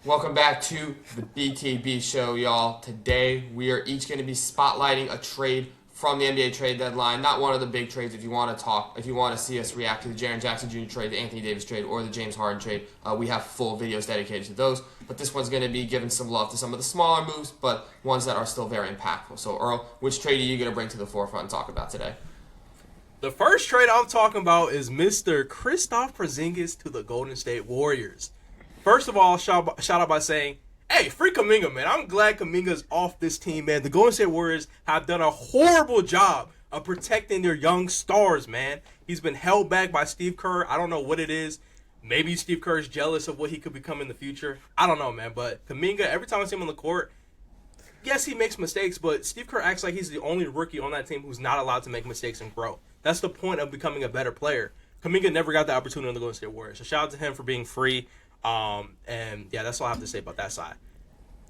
Welcome back to the BTB Show, y'all. Today we are each going to be spotlighting a trade from the NBA trade deadline. Not one of the big trades. If you want to see us react to the Jaren Jackson Jr. trade, the Anthony Davis trade, or the James Harden trade, we have full videos dedicated to those. But this one's going to be giving some love to some of the smaller moves, but ones that are still very impactful. So, Earl, which trade are you going to bring to the forefront and talk about today? The first trade I'm talking about is Mr. Kristaps Porzingis to the Golden State Warriors. First of all, shout out by saying, hey, free Kuminga, man. I'm glad Kuminga's off this team, man. The Golden State Warriors have done a horrible job of protecting their young stars, man. He's been held back by Steve Kerr. I don't know what it is. Maybe Steve Kerr is jealous of what he could become in the future. I don't know, man. But Kuminga, every time I see him on the court, yes, he makes mistakes, but Steve Kerr acts like he's the only rookie on that team who's not allowed to make mistakes and grow. That's the point of becoming a better player. Kuminga never got the opportunity on the Golden State Warriors. So shout out to him for being free. And yeah, that's all I have to say about that side.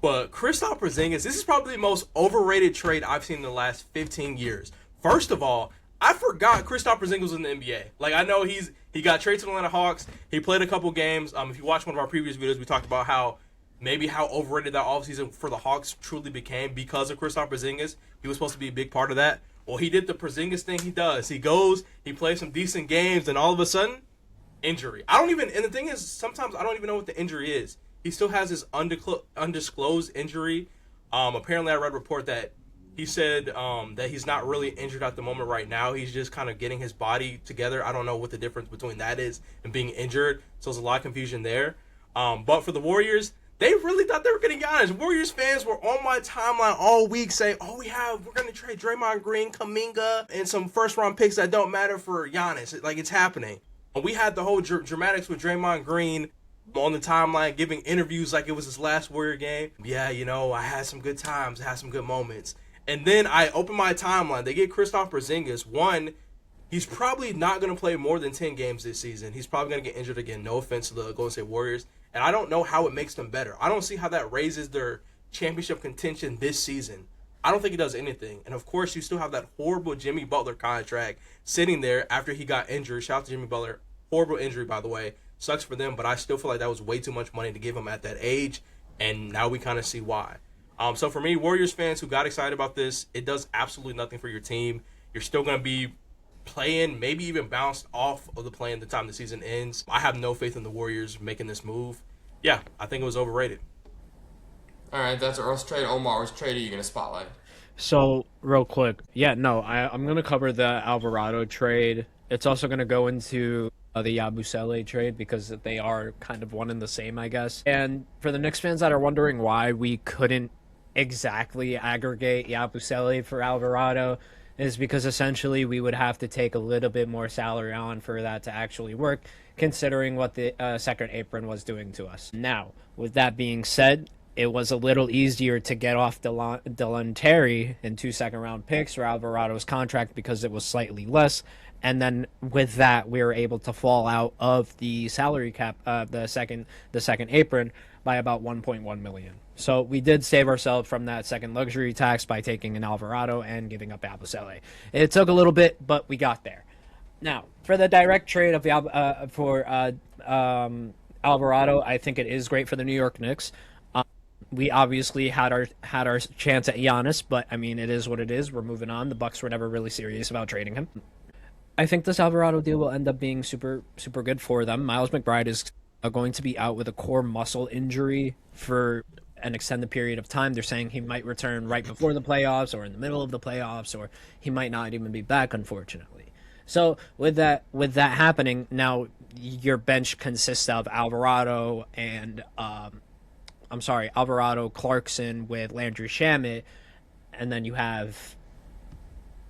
But Kristaps Porzingis, this is probably the most overrated trade I've seen in the last 15 years. First of all, I forgot Kristaps Porzingis was in the NBA. Like, I know he got traded to the Atlanta Hawks. He played a couple games. If you watch one of our previous videos, we talked about how overrated that offseason for the Hawks truly became because of Kristaps Porzingis. He was supposed to be a big part of that. Well, he did the Porzingis thing he does. He goes, he plays some decent games, and all of a sudden, injury. And the thing is, sometimes I don't even know what the injury is. He still has this undisclosed injury. Apparently, I read a report that he said that he's not really injured at the moment right now. He's just kind of getting his body together. I don't know what the difference between that is and being injured. So there's a lot of confusion there. But for the Warriors, they really thought they were getting Giannis. Warriors fans were on my timeline all week saying, we're going to trade Draymond Green, Kuminga, and some first-round picks that don't matter for Giannis. Like, it's happening. We had the whole dramatics with Draymond Green on the timeline, giving interviews like it was his last Warrior game. Yeah, I had some good times, I had some good moments. And then I open my timeline. They get Kristaps Porzingis. One, he's probably not going to play more than 10 games this season. He's probably going to get injured again. No offense to the Golden State Warriors. And I don't know how it makes them better. I don't see how that raises their championship contention this season. I don't think it does anything. And, of course, you still have that horrible Jimmy Butler contract sitting there after he got injured. Shout out to Jimmy Butler. Horrible injury, by the way. Sucks for them, but I still feel like that was way too much money to give him at that age. And now we kind of see why. So for me, Warriors fans who got excited about this, it does absolutely nothing for your team. You're still going to be playing, maybe even bounced off of the play in the time the season ends. I have no faith in the Warriors making this move. Yeah, I think it was overrated. All right, that's Earl's trade. Omar, which trade are you going to spotlight? So, real quick, I'm going to cover the Alvarado trade. It's also going to go into the Yabusele trade because they are kind of one and the same, I guess. And for the Knicks fans that are wondering why we couldn't exactly aggregate Yabusele for Alvarado, is because essentially we would have to take a little bit more salary on for that to actually work, considering what the second apron was doing to us. Now, with that being said, it was a little easier to get off Dylan Terry in 2 second-round picks for Alvarado's contract because it was slightly less. And then with that, we were able to fall out of the salary cap, the second apron, by about 1.1 million. So we did save ourselves from that second luxury tax by taking an Alvarado and giving up Yabusele. It took a little bit, but we got there. Now, for the direct trade of Alvarado, I think it is great for the New York Knicks. We obviously had our chance at Giannis, but I mean, it is what it is. We're moving on. The Bucks were never really serious about trading him. I think this Alvarado deal will end up being super, super good for them. Miles McBride is going to be out with a core muscle injury for an extended period of time. They're saying he might return right before the playoffs or in the middle of the playoffs, or he might not even be back, unfortunately. So with that happening, now your bench consists of Alvarado, Clarkson with Landry Shamet, and then you have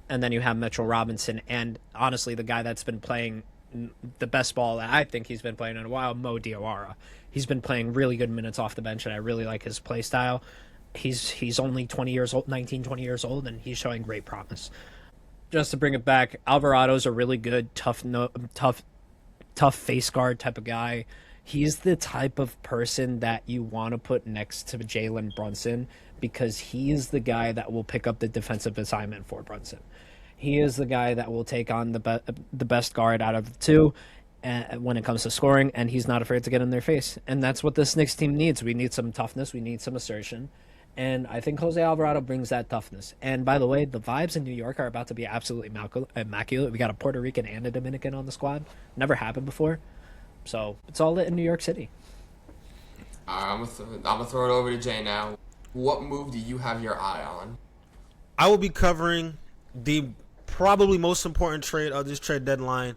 Mitchell Robinson, and honestly, the guy that's been playing the best ball that I think he's been playing in a while, Mo Diawara. He's been playing really good minutes off the bench, and I really like his play style. He's only 20 years old, 19, 20 years old, and he's showing great promise. Just to bring it back, Alvarado's a really good, tough face guard type of guy. He's the type of person that you want to put next to Jalen Brunson because he is the guy that will pick up the defensive assignment for Brunson. He is the guy that will take on the best guard out of the two, when it comes to scoring, and he's not afraid to get in their face. And that's what this Knicks team needs. We need some toughness. We need some assertion. And I think Jose Alvarado brings that toughness. And by the way, the vibes in New York are about to be absolutely immaculate. We got a Puerto Rican and a Dominican on the squad. Never happened before. So it's all lit in New York City. I'm gonna throw it over to Jay now. What move do you have your eye on? I will be covering the probably most important trade of this trade deadline,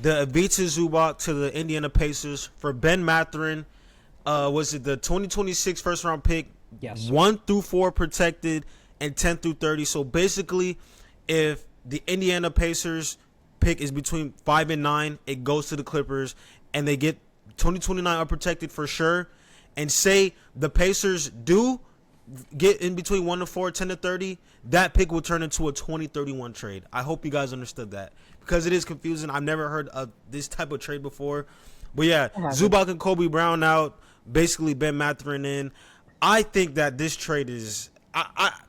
the Ivica Zubac to the Indiana Pacers for Ben Mathurin. Was it the 2026 first round pick? Yes. 1 through 4 protected and 10 through 30. So basically, if the Indiana Pacers pick is between 5 and 9, it goes to the Clippers, and they get 2029 unprotected for sure. And say the Pacers do get in between 1 to 4, 10 to 30, that pick will turn into a 2031 trade. I hope you guys understood that, because it is confusing. I've never heard of this type of trade before. But yeah, Zubac and Kobe Brown out, basically Ben Mathurin in. I think that this trade is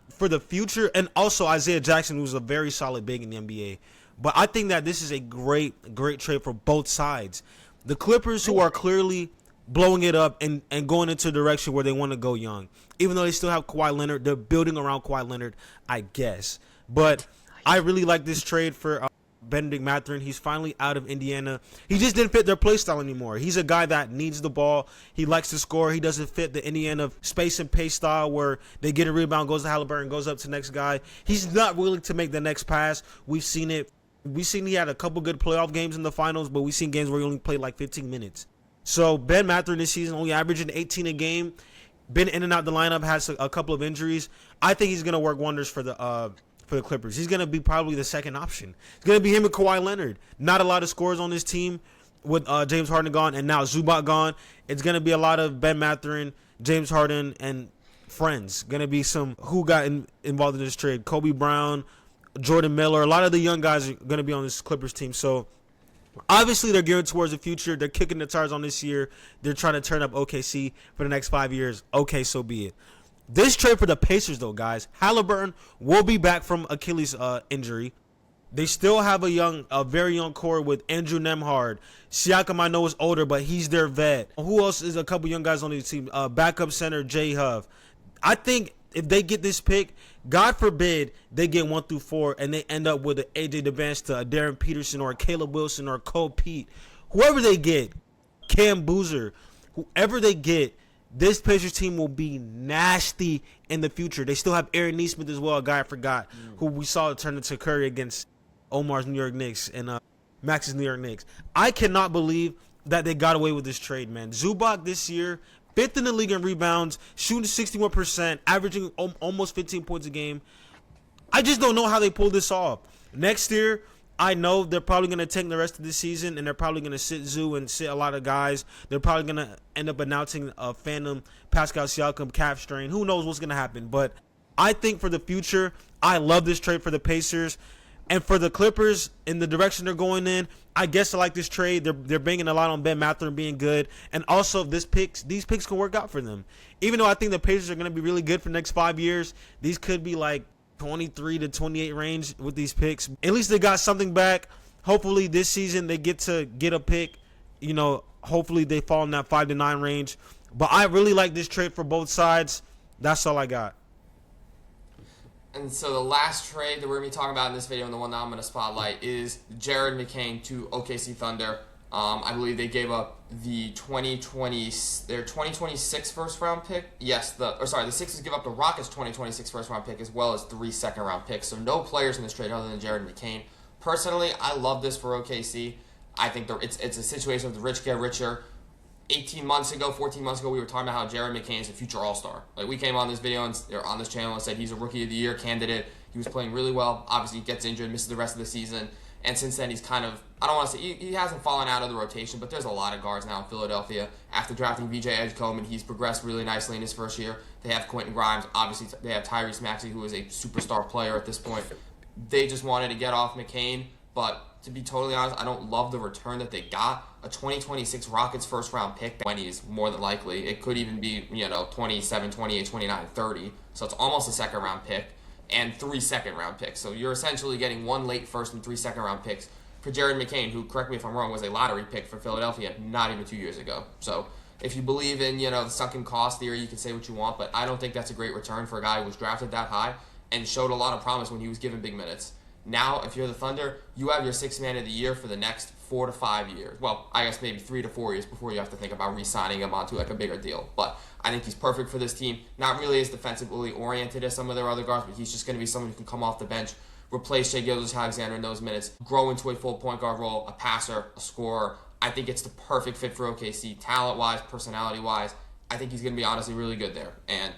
for the future, and also Isaiah Jackson, who's a very solid big in the NBA. But I think that this is a great trade for both sides. The Clippers, who are clearly blowing it up and going into a direction where they want to go young. Even though they still have Kawhi Leonard, they're building around Kawhi Leonard, I guess. But I really like this trade for Benedict Mathurin. He's finally out of Indiana. He just didn't fit their play style anymore. He's a guy that needs the ball. He likes to score. He doesn't fit the Indiana space and pace style where they get a rebound, goes to Halliburton, goes up to the next guy. He's not willing to make the next pass. We've seen it. He had a couple good playoff games in the finals, but we've seen games where he only played like 15 minutes. So Ben Mathurin this season only averaging 18 a game. Been in and out the lineup, has a couple of injuries. I think he's going to work wonders for the Clippers. He's going to be probably the second option. It's going to be him and Kawhi Leonard. Not a lot of scores on this team with James Harden gone and now Zubac gone. It's going to be a lot of Ben Mathurin, James Harden, and friends. Going to be some who got involved in this trade. Kobe Brown, Jordan Miller. A lot of the young guys are going to be on this Clippers team. So obviously, they're geared towards the future. They're kicking the tires on this year. They're trying to turn up OKC for the next 5 years. Okay, so be it. This trade for the Pacers, though, guys, Halliburton will be back from Achilles injury. They still have a very young core with Andrew Nembhard. Siakam, I know, is older, but he's their vet. Who else is a couple young guys on the team? Backup center, Jay Huff. I think if they get this pick, God forbid they get 1 through 4 and they end up with an AJ DeVance, a Darren Peterson, or a Caleb Wilson, or a Cole Pete. Whoever they get, Cam Boozer, whoever they get, this Pacers team will be nasty in the future. They still have Aaron Nesmith as well, a guy I forgot, who we saw turn into Curry against Omar's New York Knicks and Max's New York Knicks. I cannot believe that they got away with this trade, man. Zubac this year, 5th in the league in rebounds, shooting 61%, averaging almost 15 points a game. I just don't know how they pull this off. Next year, I know they're probably going to tank the rest of the season, and they're probably going to sit Zoo and sit a lot of guys. They're probably going to end up announcing a Phantom Pascal Siakam calf strain. Who knows what's going to happen? But I think for the future, I love this trade for the Pacers. And for the Clippers, in the direction they're going in, I guess I like this trade. They're banging a lot on Ben Mathurin being good. And also, these picks can work out for them. Even though I think the Pacers are going to be really good for the next 5 years, these could be like 23 to 28 range with these picks. At least they got something back. Hopefully this season they get to get a pick. You know, hopefully they fall in that 5 to 9 range. But I really like this trade for both sides. That's all I got. And so the last trade that we're going to be talking about in this video, and the one that I'm going to spotlight, is Jared McCain to OKC Thunder. I believe they gave up their 2026 first round pick. Yes, the Sixers give up the Rockets' 2026 first round pick as well as 3 second round picks. So no players in this trade other than Jared McCain. Personally, I love this for OKC. I think it's a situation of the rich get richer. 14 months ago, we were talking about how Jared McCain is a future All-Star. Like, we came on this video or on this channel and said he's a Rookie of the Year candidate. He was playing really well. Obviously, he gets injured, misses the rest of the season. And since then, he's kind of, I don't want to say, he hasn't fallen out of the rotation, but there's a lot of guards now in Philadelphia. After drafting VJ Edgecombe, he's progressed really nicely in his first year. They have Quentin Grimes. Obviously, they have Tyrese Maxey, who is a superstar player at this point. They just wanted to get off McCain, but to be totally honest, I don't love the return that they got. A 2026 Rockets first round pick, 20 is more than likely. It could even be, 27, 28, 29, 30. So it's almost a second round pick and 3 second round picks. So you're essentially getting 1 late first and 3 second round picks for Jared McCain, who, correct me if I'm wrong, was a lottery pick for Philadelphia not even 2 years ago. So if you believe in, the sunken cost theory, you can say what you want, but I don't think that's a great return for a guy who was drafted that high and showed a lot of promise when he was given big minutes. Now, if you're the Thunder, you have your sixth man of the year for the next 4 to 5 years. Well, I guess maybe 3 to 4 years before you have to think about re-signing him onto like a bigger deal. But I think he's perfect for this team. Not really as defensively oriented as some of their other guards, but he's just going to be someone who can come off the bench, replace Shai Gilgeous-Alexander in those minutes, grow into a full point guard role, a passer, a scorer. I think it's the perfect fit for OKC, talent-wise, personality-wise. I think he's going to be honestly really good there. And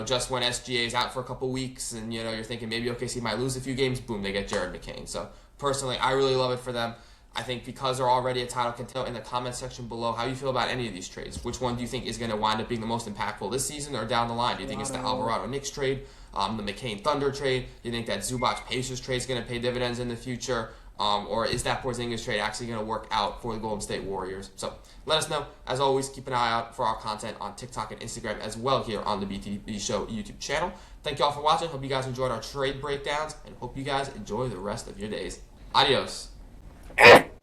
just when SGA is out for a couple weeks and, you're thinking maybe OKC might lose a few games, boom, they get Jared McCain. So, personally, I really love it for them. I think because they're already a title contender, in the comment section below, how you feel about any of these trades. Which one do you think is going to wind up being the most impactful this season or down the line? Do you think it's the Alvarado Knicks trade, the McCain Thunder trade? Do you think that Zubac Pacers trade is going to pay dividends in the future? Or is that Porzingis trade actually going to work out for the Golden State Warriors? So let us know. As always, keep an eye out for our content on TikTok and Instagram as well here on the BTB Show YouTube channel. Thank you all for watching. Hope you guys enjoyed our trade breakdowns and hope you guys enjoy the rest of your days. Adios.